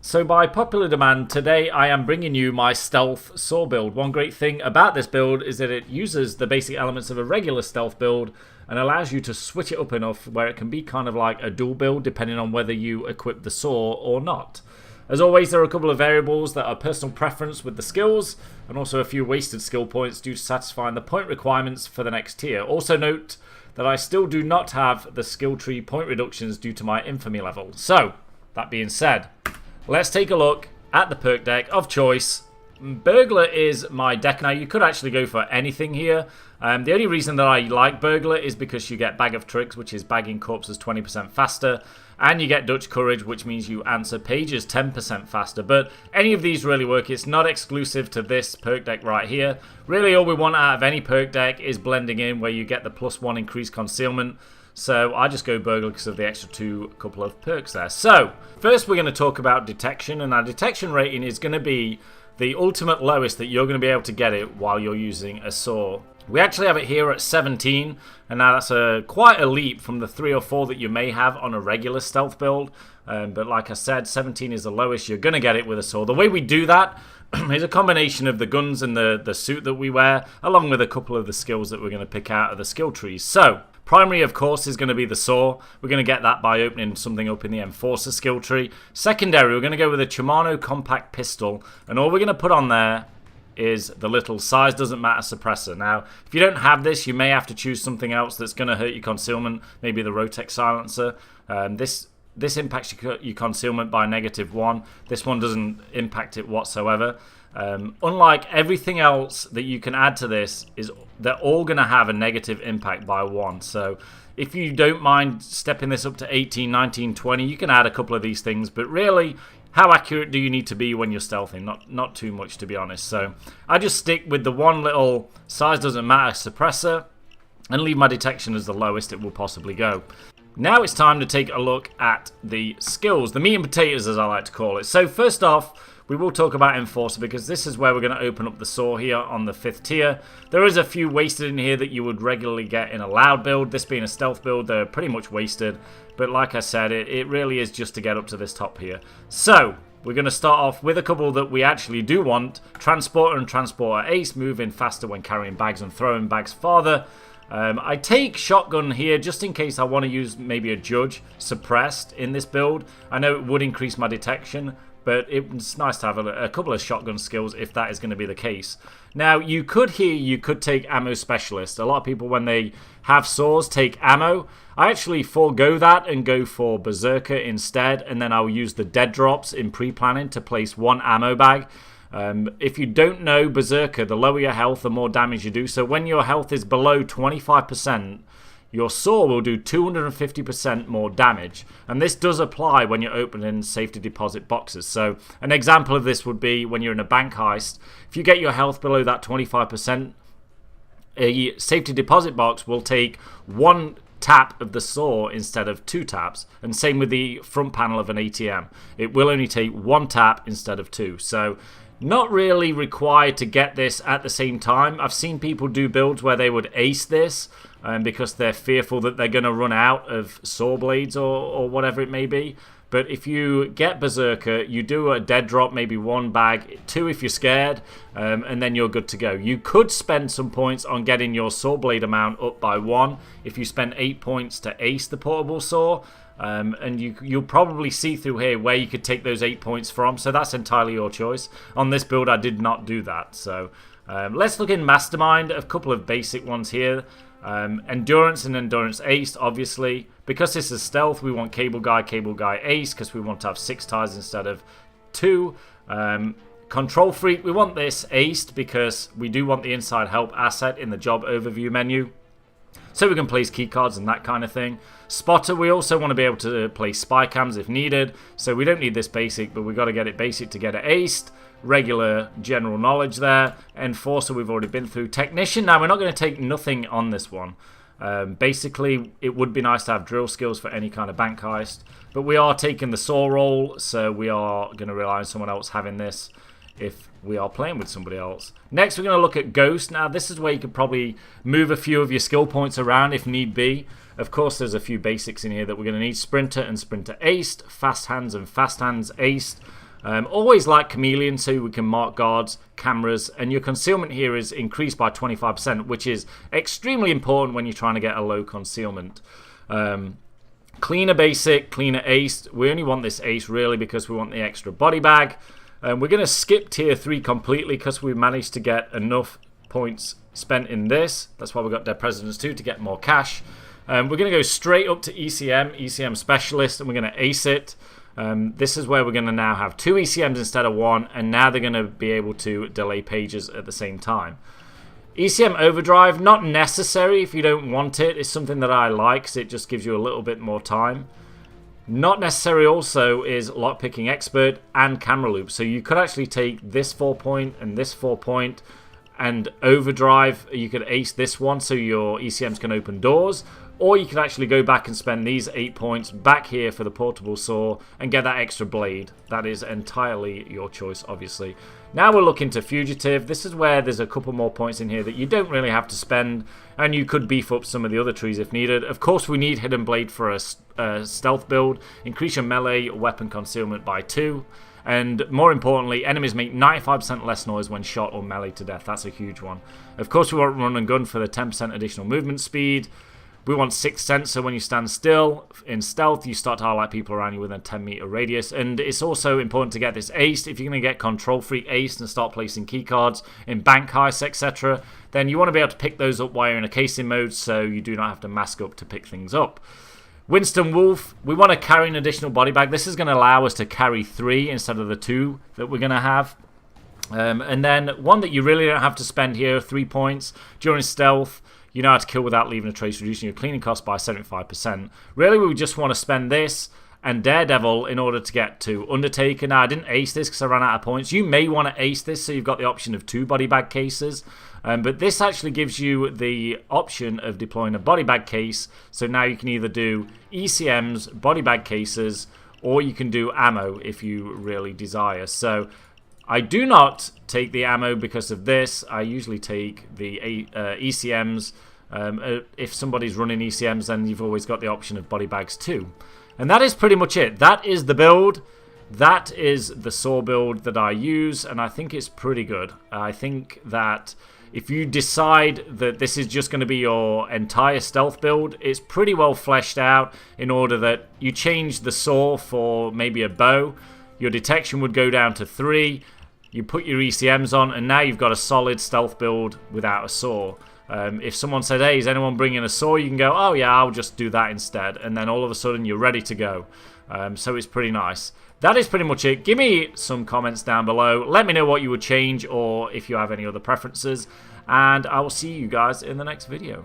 So by popular demand, today I am bringing you my stealth saw build. One great thing about this build is that it uses the basic elements of a regular stealth build and allows you to switch it up enough where it can be kind of like a dual build depending on whether you equip the saw or not. As always, there are a couple of variables that are personal preference with the skills and also a few wasted skill points due to satisfying the point requirements for the next tier. Also note that I still do not have the skill tree point reductions due to my infamy level. So, that being said, let's take a look at the perk deck of choice. Burglar is my deck. Now, you could actually go for anything here. The only reason that I like Burglar is because you get Bag of Tricks, which is bagging corpses 20% faster, and you get Dutch Courage, which means you answer pages 10% faster. But any of these really work. It's not exclusive to this perk deck right here. Really, all we want out of any perk deck is blending in, where you get the +1 increased concealment. So I just go Burglar because of the extra couple of perks there. So first we're going to talk about detection, and our detection rating is going to be the ultimate lowest that you're going to be able to get it while you're using a saw. We actually have it here at 17, and now that's quite a leap from the 3 or 4 that you may have on a regular stealth build. But like I said, 17 is the lowest you're going to get it with a saw. The way we do that is a combination of the guns and the suit that we wear, along with a couple of the skills that we're going to pick out of the skill trees. So primary, of course, is going to be the saw. We're going to get that by opening something up in the Enforcer skill tree. Secondary, we're going to go with a CHIMANO compact pistol, and all we're going to put on there is the little size doesn't matter suppressor. Now, if you don't have this, you may have to choose something else that's going to hurt your concealment, maybe the Rotex silencer. This impacts your concealment by -1. This one doesn't impact it whatsoever. Unlike everything else that you can add to this, they're all going to have a negative impact by 1. So if you don't mind stepping this up to 18, 19, 20, you can add a couple of these things. But really, how accurate do you need to be when you're stealthing? Not too much, to be honest. So I just stick with the one little size doesn't matter suppressor and leave my detection as the lowest it will possibly go. Now it's time to take a look at the skills, the meat and potatoes as I like to call it. So first off, we will talk about Enforcer because this is where we're going to open up the saw here on the 5th tier. There is a few wasted in here that you would regularly get in a loud build. This being a stealth build, they're pretty much wasted. But like I said, it really is just to get up to this top here. So we're going to start off with a couple that we actually do want. Transporter and Transporter Ace, moving faster when carrying bags and throwing bags farther. I take Shotgun here just in case I want to use maybe a Judge suppressed in this build. I know it would increase my detection, but it's nice to have a couple of shotgun skills if that is going to be the case. Now, you could take Ammo Specialist. A lot of people, when they have saws, take ammo. I actually forego that and go for Berserker instead, and then I'll use the dead drops in pre-planning to place 1 ammo bag. If you don't know Berserker, the lower your health, the more damage you do. So when your health is below 25%, your saw will do 250% more damage. And this does apply when you're opening safety deposit boxes. So an example of this would be when you're in a bank heist. If you get your health below that 25%, a safety deposit box will take 1 tap of the saw instead of 2 taps, and same with the front panel of an ATM. It will only take 1 tap instead of 2. So not really required to get this at the same time. I've seen people do builds where they would ace this because they're fearful that they're going to run out of saw blades or whatever it may be. But if you get Berserker, you do a dead drop, maybe 1 bag, 2 if you're scared, and then you're good to go. You could spend some points on getting your saw blade amount up by 1 if you spend 8 points to ace the portable saw. And you'll probably see through here where you could take those 8 points from, so that's entirely your choice. On this build, I did not do that. So let's look in Mastermind, a couple of basic ones here. Endurance and Endurance Ace, obviously. Because this is stealth, we want Cable Guy Ace, because we want to have 6 ties instead of 2. Control Freak, we want this aced because we do want the inside help asset in the job overview menu, so we can place keycards and that kind of thing. Spotter, we also want to be able to place spy cams if needed, so we don't need this basic, but we've got to get it basic to get it aced. Regular general knowledge there. Enforcer, we've already been through. Technician, now we're not going to take nothing on this one. Basically, it would be nice to have drill skills for any kind of bank heist, but we are taking the saw roll, so we are going to rely on someone else having this if we are playing with somebody else. Next, we're going to look at Ghost. Now, this is where you could probably move a few of your skill points around if need be. Of course, there's a few basics in here that we're going to need. Sprinter and Sprinter aced. Fast Hands and Fast Hands aced. Always like chameleon so we can mark guards, cameras, and your concealment here is increased by 25%, which is extremely important when you're trying to get a low concealment. Cleaner basic, cleaner ace. We only want this ace really because we want the extra body bag. We're going to skip tier 3 completely because we managed to get enough points spent in this. That's why we got Dead Presidents 2 to get more cash. We're going to go straight up to ECM Specialist, and we're going to ace it. This is where we're going to now have 2 ECMs instead of 1, and now they're going to be able to delay pages at the same time. ECM Overdrive, not necessary if you don't want it. It's something that I like because it just gives you a little bit more time. Not necessary also is Lockpicking Expert and Camera Loop. So you could actually take this 4-point and this 4-point and Overdrive. You could ace this one so your ECMs can open doors. Or you could actually go back and spend these 8 points back here for the portable saw and get that extra blade. That is entirely your choice, obviously. Now we're looking to Fugitive. This is where there's a couple more points in here that you don't really have to spend, and you could beef up some of the other trees if needed. Of course, we need Hidden Blade for a stealth build. Increase your melee weapon concealment by 2. And more importantly, enemies make 95% less noise when shot or melee to death. That's a huge one. Of course, we want Run and Gun for the 10% additional movement speed. We want 6th Sense, so when you stand still in stealth, you start to highlight people around you within a 10-meter radius. And it's also important to get this aced. If you're going to get Control Freak aced and start placing keycards in bank heists, etc., then you want to be able to pick those up while you're in a casing mode, so you do not have to mask up to pick things up. Winston Wolf, we want to carry an additional body bag. This is going to allow us to carry 3 instead of the 2 that we're going to have. And then one that you really don't have to spend here, 3 points during stealth. You know how to kill without leaving a trace, reducing your cleaning cost by 75%. Really, we just want to spend this and Daredevil in order to get to Undertaker. Now, I didn't ace this because I ran out of points. You may want to ace this, so you've got the option of 2 body bag cases. But this actually gives you the option of deploying a body bag case. So now you can either do ECMs, body bag cases, or you can do ammo if you really desire. So I do not take the ammo because of this. I usually take the ECMs. If somebody's running ECMs, then you've always got the option of body bags too. And that is pretty much it. That is the build. That is the saw build that I use, and I think it's pretty good. I think that if you decide that this is just going to be your entire stealth build, it's pretty well fleshed out in order that you change the saw for maybe a bow. Your detection would go down to 3. You put your ECMs on, and now you've got a solid stealth build without a saw. If someone said, hey, is anyone bringing a saw? You can go, oh yeah, I'll just do that instead. And then all of a sudden, you're ready to go. So it's pretty nice. That is pretty much it. Give me some comments down below. Let me know what you would change or if you have any other preferences. And I will see you guys in the next video.